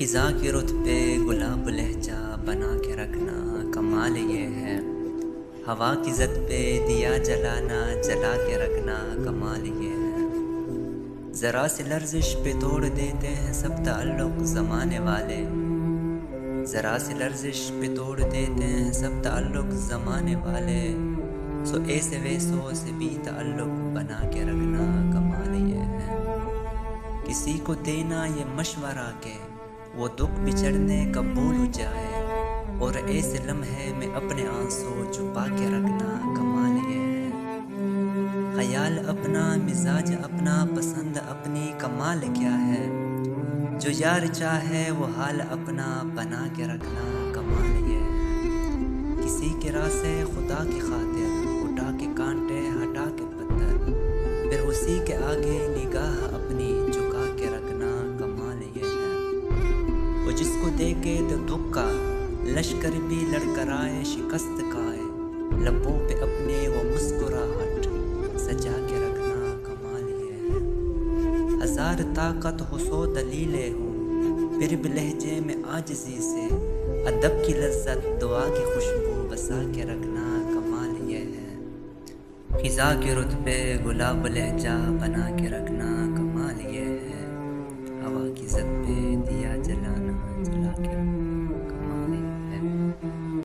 خزاں کی رت پہ گلاب لہجہ بنا کے رکھنا کمال یہ ہے، ہوا کی زد پہ دیا جلانا جلا کے رکھنا کمال یہ ہے، ذرا سی لرزش پہ توڑ دیتے ہیں سب تعلق زمانے والے، ذرا سی لرزش پہ توڑ دیتے ہیں سب تعلق زمانے والے، سو ایسے ویسوں سے بھی تعلق بنا کے رکھنا کمال یہ ہے، کسی کو دینا یہ مشورہ کہ وہ دکھ بچھڑنے کا بھول جائے، اور ایسے لمحے میں اپنے آنسو چھپا کے رکھنا کمال یہ ہے، خیال اپنا مزاج اپنا پسند اپنی کمال کیا ہے، جو یار چاہے وہ حال اپنا بنا کے رکھنا کمال یہ ہے، کسی کے راستے خدا کی خاطر اٹھا کے کانٹے ہٹا کے پتھر، پھر اسی کے آگے نگاہ اپنی جھکا کے رکھنا کمال یہ ہے، وہ جس کو دیکھے تو دکھ کا لشکر بھی لڑ کر آئے شکست کھائے، لبوں پہ اپنے وہ مسکراہٹ سجا کے رکھنا کمال یہ ہے، ہزار طاقت ہو سو دلیلیں ہوں پھر بھی لہجے میں عاجزی سے ادب کی لذت دعا کی خوشبو بسا کے رکھنا کمال یہ ہے، خزاں کی رت پہ گلاب لہجہ بنا کے رکھنا